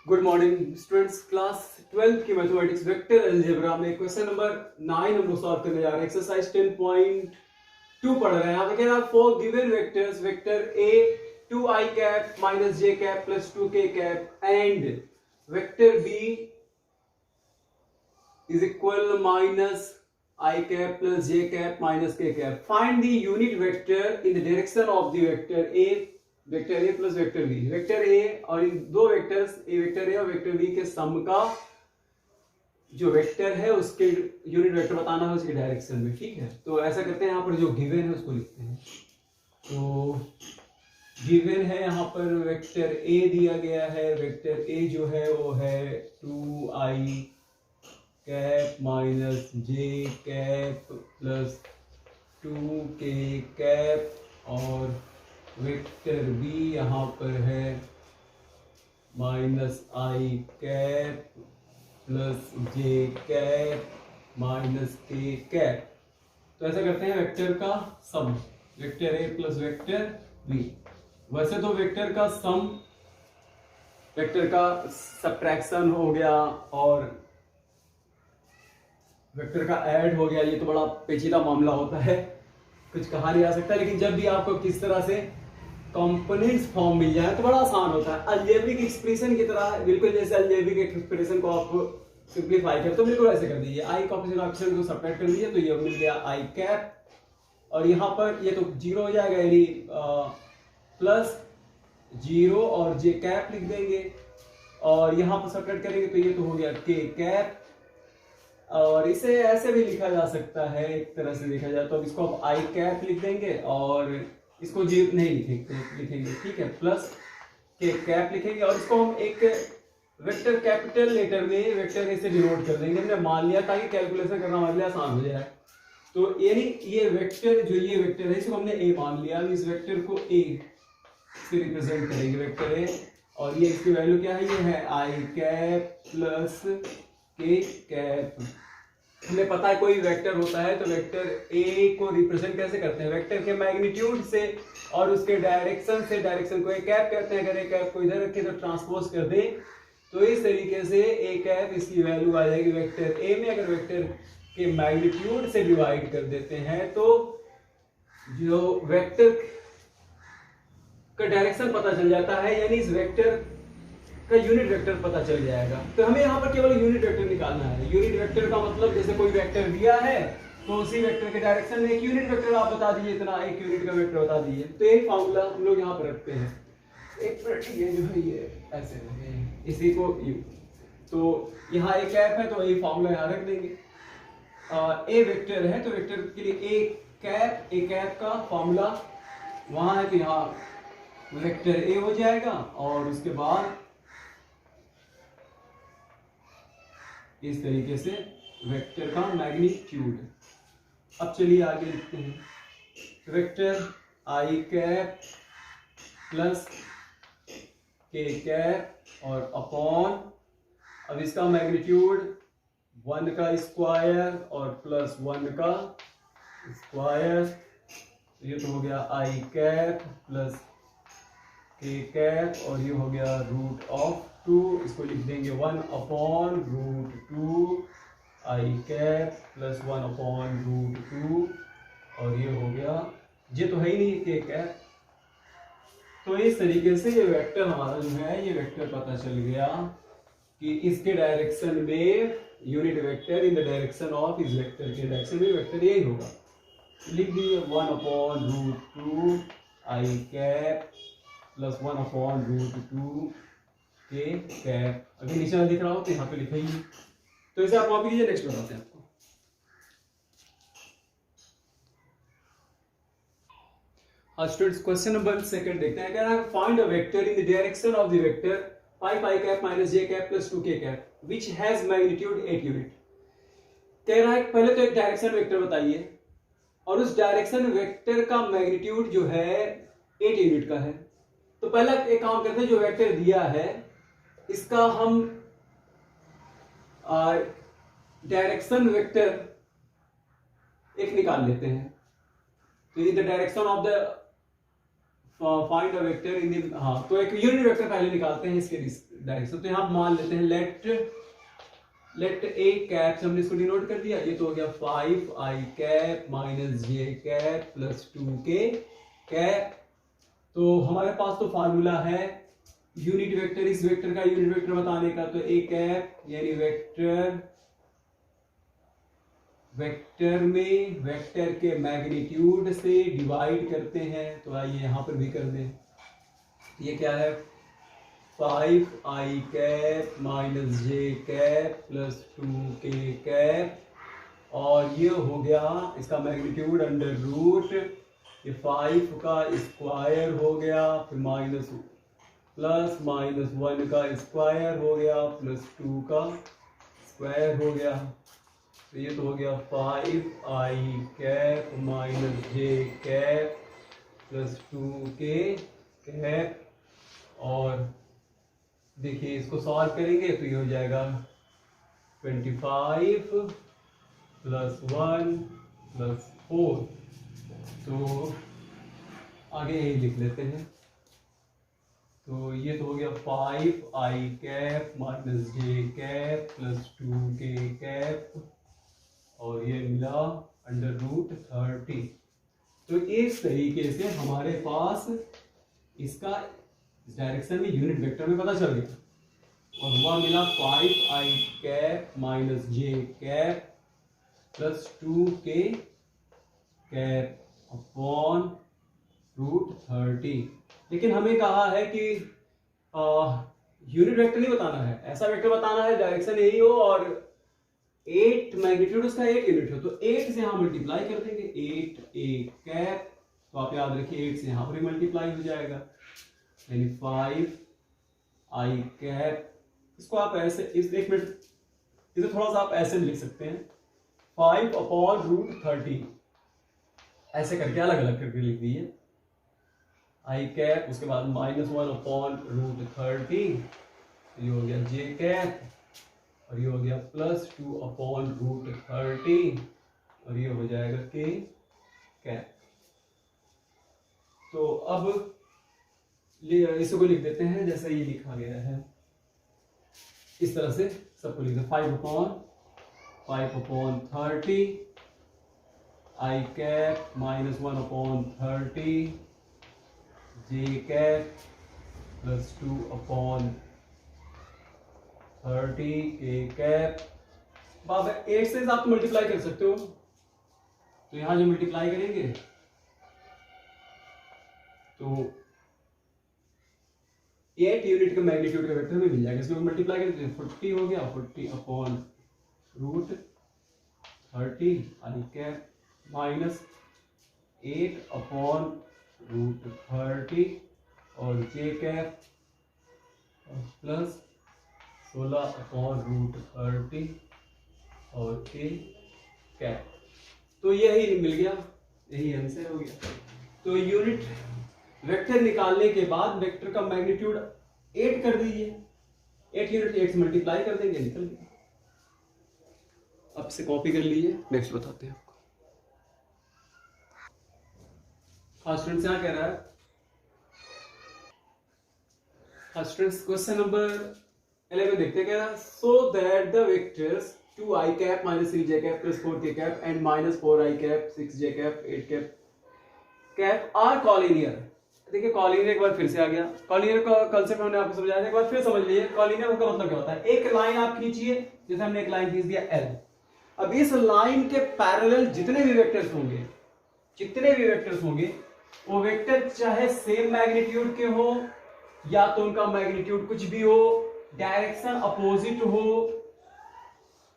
Good morning students. Class 12 की mathematics vector algebra में question number 9 हम लोग सॉल्व करने जा रहे हैं। एक्सरसाइज 10.2 पढ़ रहे हैं। यहाँ पे कह रहा है for given vectors vector a 2i cap minus j cap plus 2k cap and vector b is equal minus i cap plus j cap minus k cap. Find the unit vector in the direction of the vector a plus vector B. Vector A और इन दो vectors vector A और vector B के सम का जो vector है उसके unit vector बताना है उसके डायरेक्शन में। ठीक है, तो ऐसा करते हैं। यहाँ पर जो गिवन है उसको लिखते हैं। तो गिवन है यहाँ पर वेक्टर ए दिया गया है। वेक्टर ए जो है वो है 2i cap minus j cap plus 2k cap और वेक्टर बी यहाँ पर है minus I cap plus J cap minus K cap. तो ऐसा करते हैं वेक्टर का sum, vector A plus vector B. वैसे तो वेक्टर का सम वेक्टर का सब्ट्रैक्शन हो गया और वेक्टर का ऐड हो गया, ये तो बड़ा पेचीदा मामला होता है, कुछ कहा नहीं जा सकता। लेकिन जब भी आपको किस तरह से कंपोनेंट्स फॉर्म मिल जाए तो बड़ा आसान होता है। अलजेब्रिक एक्सप्रेशन की तरह, बिल्कुल जैसे अलजेब्रिक एक्सप्रेशन को आप सिंपलीफाई कर तो बिल्कुल ऐसे कर दीजिए। आई कोएफिशिएंट को सब्ट्रैक्ट कर दीजिए तो ये मिल गया आई कैप और यहाँ पर ये तो जीरो हो जाएगा, यानी प्लस जीरो और जे कैप लिख देंगे और यहाँ पर सब्ट्रैक्ट करेंगे तो ये तो हो गया के कैप। और इसे ऐसे भी लिखा जा सकता है, एक तरह से देखा जाए तो अब इसको आप आई कैप लिख देंगे और इसको जीरो नहीं लिखेंगे, ठीक है, प्लस के कैप लिखेंगे और इसको हम एक वेक्टर कैपिटल लेटर में वेक्टर ए से डिनोट कर देंगे। हमने मान लिया ताकि कैलकुलेशन करना हमारे लिए आसान हो जाए। तो यानी ये वेक्टर जो ये वेक्टर है इसको हमने ए मान लिया। इस वेक्टर को ए से रिप्रेजेंट करेंगे, वेक्टर ए, और ये इसकी वैल्यू क्या है, ये है आई कैप प्लस के कैप। हमें पता है कोई वेक्टर होता है तो वेक्टर ए को रिप्रेजेंट कैसे करते हैं, वेक्टर के मैग्नीट्यूड से और उसके डायरेक्शन से। डायरेक्शन को ए कैप कहते हैं। अगर ए कैप को इधर रखे तो ट्रांसपोज कर दे तो इस तरीके से ए कैप इसकी वैल्यू आ जाएगी वेक्टर ए में। अगर वेक्टर के मैग्नीट्यूड से डिवाइड कर देते हैं तो जो वेक्टर का डायरेक्शन पता चल जाता है, यानी इस वेक्टर का यूनिट वेक्टर पता चल जाएगा। तो हमें यहाँ पर केवल यूनिट वेक्टर निकालना है। यूनिट वेक्टर का मतलब जैसे कोई वेक्टर दिया है तो उसी वेक्टर के डायरेक्शन में एक यूनिट वेक्टर आप बता दीजिए, इतना एक यूनिट का वेक्टर बता दीजिए। तो यही फॉर्मूला हम लोग यहाँ पर रखते हैं। एक मिनट, ये जो है ये ऐसे इसी को यू, तो यहाँ एक कैप है तो यही फॉर्मूला यहाँ रख देंगे। ए वेक्टर है तो वेक्टर के लिए ए कैप का फॉर्मूला वहां है, तो यहाँ वेक्टर ए हो जाएगा और उसके बाद इस तरीके से वेक्टर का मैग्नीट्यूड। अब चलिए आगे लिखते हैं। वेक्टर आई कैप प्लस के कैप और अपॉन, अब इसका मैग्नीट्यूड 1 का स्क्वायर और प्लस 1 का स्क्वायर, ये तो हो गया आई कैप प्लस के कैप और ये हो गया रूट ऑफ 2। इसको लिख देंगे 1 अपॉन रूट 2 आई कैप प्लस 1 अपॉन रूट 2 और ये हो गया, ये तो है ही नहीं के कैप। तो इस तरीके से ये वेक्टर हमारा जो है ये वेक्टर पता चल गया कि इसके डायरेक्शन में unit vector in the direction of इस वेक्टर के डायरेक्शन में वेक्टर यही होगा। लिख दिए 1 अपॉन रूट 2 आई कैप प्लस 1 अपॉन रूट 2 के कैप। अभी नीचे दिख रहा हो तो यहाँ पे लिखा ही, तो इसे आप कॉपी कीजिए, नेक्स्ट बताते हैं आपको। स्टूडेंट्स क्वेश्चन नंबर सेकंड देखते हैं। कह रहा है find a vector in the direction of the vector pi cap minus J cap plus 2k cap which has magnitude 8 unit. कह रहा है पहले तो एक डायरेक्शन वेक्टर बताइए और उस डायरेक्शन वेक्टर का मैग्नीट्यूड जो है 8 यूनिट का है। तो पहला एक काम करते हैं, जो वेक्टर दिया है इसका हम डायरेक्शन वेक्टर एक निकाल लेते हैं। तो इन the direction of the find a vector in the, हाँ तो एक यूनिट वेक्टर पहले निकालते हैं इसके डायरेक्शन। तो यहाँ मान लेते हैं लेट ए कैप, हमने इसको डिनोट कर दिया, ये तो हो गया 5i cap minus j cap plus 2k cap. तो हमारे पास तो फार्मूला है यूनिट वेक्टर, इस वेक्टर का यूनिट वेक्टर बताने का, तो ए कैप यानी वेक्टर में वेक्टर के मैग्नीट्यूड से डिवाइड करते हैं। तो आइए यहां पर भी कर दें, ये क्या है 5i cap minus j cap plus 2k cap, और ये हो गया इसका मैग्नीट्यूड अंडर रूट, ये 5 का स्क्वायर हो गया, फिर माइनस प्लस माइनस 1 का स्क्वायर हो गया प्लस 2 का स्क्वायर हो गया। तो ये तो हो गया 5i cap minus j cap plus 2k cap, और देखिए इसको सॉल्व करेंगे तो ये हो जाएगा 25 प्लस 1 प्लस 4। तो आगे यही लिख लेते हैं। तो ये तो हो गया 5i cap minus j cap plus 2k cap, और ये मिला अंडर रूट 30। तो इस तरीके से हमारे पास इसका इस डायरेक्शन में यूनिट वेक्टर में पता चल गया, और वह मिला 5i cap minus j cap plus 2k cap upon root 30। लेकिन हमें कहा है कि यूनिट वेक्टर नहीं बताना है, ऐसा वेक्टर बताना है डायरेक्शन यही हो और 8 मैग्नीट्यूड उसका 8 यूनिट हो। तो 8 से यहां मल्टीप्लाई कर देंगे, 8a कैप, तो आप याद रखिए 8 से यहां पर मल्टीप्लाई हो जाएगा, यानी 5i कैप। इसको आप ऐसे इस एक मिनट इसे थोड़ा सा आप ऐसे लिख सकते हैं 5 अपॉन रूट 30, ऐसे करके अलग अलग करके लिख दिए i कैप, उसके बाद -1 अपॉन रूट 30, ये हो गया j कैप, और ये हो गया प्लस 2 अपॉन रूट 30, और ये हो जाएगा k कैप। तो अब इसको लिख देते हैं जैसा ये लिखा गया है, इस तरह से सबको लिख दे 5 upon 30 i cap -1 upon 30 j cap plus 2 upon 30 k cap. अब 8 से आप मल्टीप्लाई कर सकते हो, तो यहां जो मल्टीप्लाई करेंगे तो 8 यूनिट का मैग्नीट्यूड का वेक्टर में मिल जाएगा, इसको मल्टीप्लाई करते हैं 40 हो गया, 40 upon root 30 i cap minus 8 upon root 30 और j cap plus 16 upon root 30 और k कैप। तो यही मिल गया, यही आंसर हो गया। तो यूनिट वेक्टर निकालने के बाद वेक्टर का मैग्नीट्यूड 8 कर दीजिए, 8 यूनिट 8 से मल्टीप्लाई कर देंगे, निकल गया। अब से कॉपी कर लीजिए, नेक्स्ट बताते हैं आपको। हाँ स्टूडेंट्स क्या कह रहा है, हाँ स्टूडेंट्स क्वेश्चन नंबर 11 देखते हैं। कह रहा है so that the vectors 2i cap minus 3j cap plus 4k cap and minus 4i cap 6j cap 8k cap are collinear. देखिए कॉलिनियर एक बार फिर से आ गया, कॉलिनियर का कांसेप्ट हमने आपको समझाया, एक बार फिर समझ लीजिए। कॉलिनियर का मतलब क्या होता है, एक लाइन आप खींचिए, जैसे हमने एक लाइन खींच दिया L, अब इस लाइन के पैरेलल जितने भी वेक्टर्स होंगे वो वेक्टर चाहे सेम मैग्नीट्यूड के हो या तो उनका मैग्नीट्यूड कुछ भी हो, डायरेक्शन अपोजिट हो,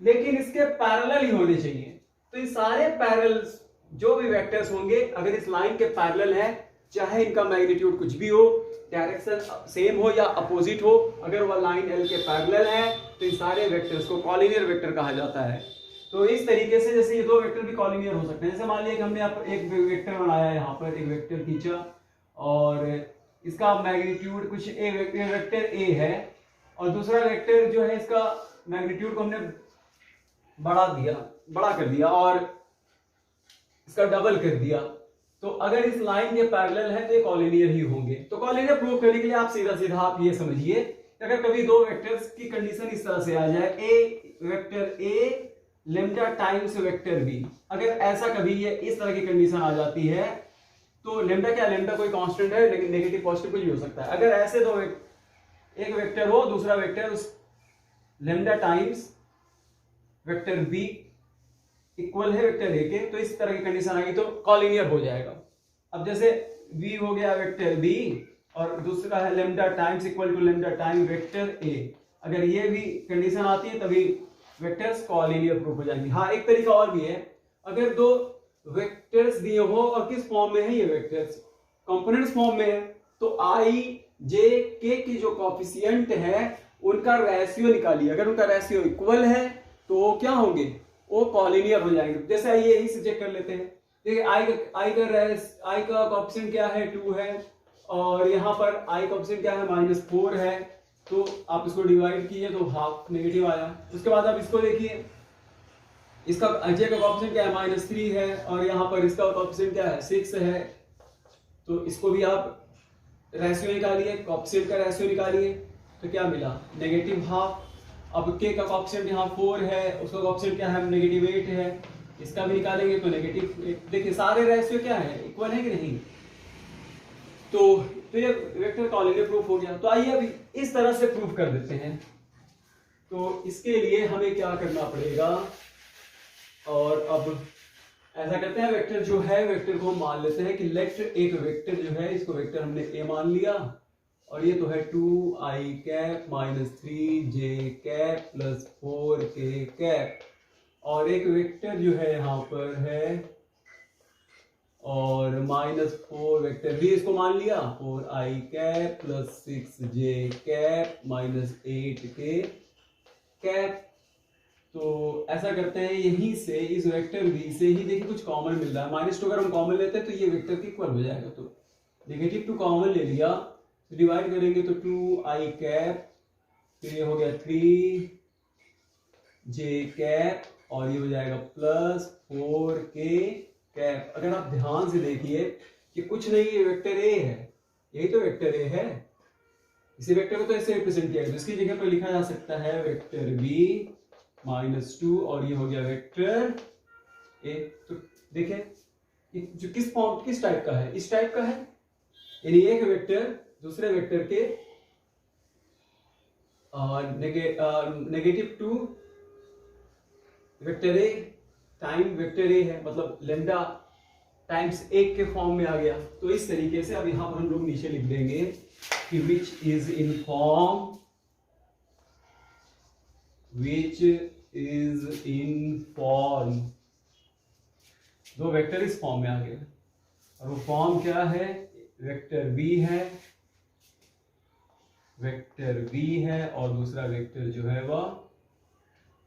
लेकिन इसके पैरेलल ही होने चाहिए। तो ये सारे पैरेलल जो भी वेक्टर्स होंगे अगर इस लाइन के पैरेलल है, चाहे इनका मैग्नीट्यूड कुछ भी हो, डायरेक्शन सेम हो या अपोजिट हो, अगर वह लाइन L के पैरेलल है तो इन सारे वेक्टर्स को कॉलिनियर वेक्टर कहा जाता है। तो इस तरीके से जैसे ये दो वेक्टर भी कॉलिनियर हो सकते हैं। जैसे मान लिया कि हमने एक वेक्टर बनाया, यहाँ पर एक वेक्टर खींचा और इसका मैग्नीट्यूड कुछ वेक्टर A है और दूसरा वेक्टर जो है इसका मैग्नीट्यूड को हमने बढ़ा कर दिया और इसका डबल कर दिया, तो अगर इस लाइन के पैरेलल है तो ये कॉलिनियर ही होंगे। तो कॉलिनियर प्रूव करने के लिए आप सीधा सीधा आप ये समझिए, अगर कभी दो वेक्टर्स की कंडीशन इस तरह से आ जाए, A vector A lambda times vector B, अगर ऐसा कभी ये इस तरह की कंडीशन आ जाती है तो लेम्डा क्या, लेम्डा कोई कांस्टेंट है, लेकिन नेगेटिव पॉजिटिव कुछ भी हो सकता है। अगर ऐसे दो एक वेक्टर हो, दूसरा वेक्टर उस lambda times vector B equal है वेक्टर ए के, तो इस तरह की कंडीशन आ गई तो कॉलिनियर हो जाएगा। अब जैसे v हो गया वेक्टर b और दूसरा है lambda times equal to lambda time vector a, अगर ये भी कंडीशन आती है तभी वेक्टर्स कॉलिनियर प्रूफ हो जाएंगे। हाँ, एक तरीका और भी है, अगर दो वेक्टर्स दिए हो और किस फॉर्म में है ये वेक्टर्स, कंपोनेंट्स फॉर्म में है, तो i j k की जो कोफिशिएंट है उनका रेशियो निकालिए। अगर उनका रेशियो इक्वल है तो वो क्या होंगे, वो कॉलिनियर हो जाएंगे। जैसे आइए यही से चेक कर लेते हैं। देखिए i का कोफिशिएंट क्या है, 2 है, और यहाँ पर i कोफिशिएंट क्या है, -4 है, तो आप इसको डिवाइड कीजिए तो हाफ नेगेटिव आया। उसके बाद आप इसको देखिए, इसका j का कोफिशिएंट क्या है, -3 है, और यहाँ पर इसका कोफिशिएंट क्या है, 6 है, तो इसको भी आप रेशियो निकालिए, कोफिशिएंट का रेशियो निकालिए, तो क्या मिला, -½ अब k का कोफिशिएंट यहाँ 4 है, उसका कोफिशिएंट क्या है, -8 है, इसका भी निकालेंगे तो -8। देखिए सारे रेशियो क्या है, इक्वल है कि नहीं, तो ये वेक्टर कॉलिनियर प्रूफ हो गया। तो आइए अभी इस तरह से प्रूफ कर देते हैं। तो इसके लिए हमें क्या करना पड़ेगा, और अब ऐसा करते हैं, वेक्टर जो है वेक्टर को हम मान लेते हैं कि लेट एक वेक्टर जो है, इसको वेक्टर हमने a मान लिया, और ये तो है 2i cap -3j cap +4k cap, और एक वेक्टर जो है यहाँ पर है और -4 वेक्टर भी इसको मान लिया, 4i cap +6j cap -8k cap. तो ऐसा करते हैं, यहीं से इस वेक्टर v से ही देखिए कुछ कॉमन मिल रहा है, -2 अगर हम कॉमन लेते हैं तो ये वेक्टर की इक्वल हो जाएगा, तो -2 कॉमन ले लिया तो डिवाइड करेंगे तो 2i कैप, फिर ये हो गया 3j कैप, और ये हो जाएगा +4k कैप। अगर आप ध्यान से देखिए कि कुछ नहीं, ये वेक्टर a है, यही तो वेक्टर a है, इसी वेक्टर को तो ऐसे रिप्रेजेंट किया गया, तो इसकी जगह पर लिखा जा सकता है वेक्टर b -2, और ये हो गया वेक्टर a। तो देखिए जो किस फॉर्म, किस टाइप का है, इस टाइप का है, यानी एक वेक्टर दूसरे वेक्टर के -2 vector a time vector a है, मतलब लेम्डा टाइम्स 1 के फॉर्म में आ गया। तो इस तरीके से अब यहां पर हम लोग नीचे लिख देंगे कि विच इज इन फॉर्म दो वेक्टर इस फॉर्म में आ गए, और वो फॉर्म क्या है, वेक्टर v है और दूसरा वेक्टर जो है वह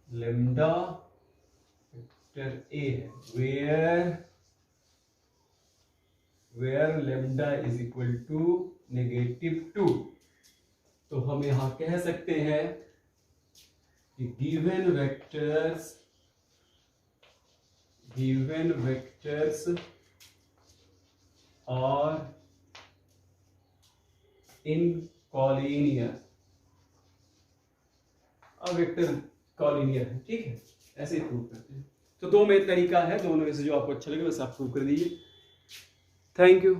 लेम्डा वेक्टर a है, where lambda is equal to -2। तो हम यहां कह सकते हैं कि गिवन वेक्टर्स और इन कॉलिनियर, अब वेक्टर कॉलिनियर है, ठीक है, ऐसे ही प्रूव करते हैं। तो दो में तरीका है, दोनों में से जो आपको अच्छा लगे बस आप प्रूव कर दीजिए। Thank you.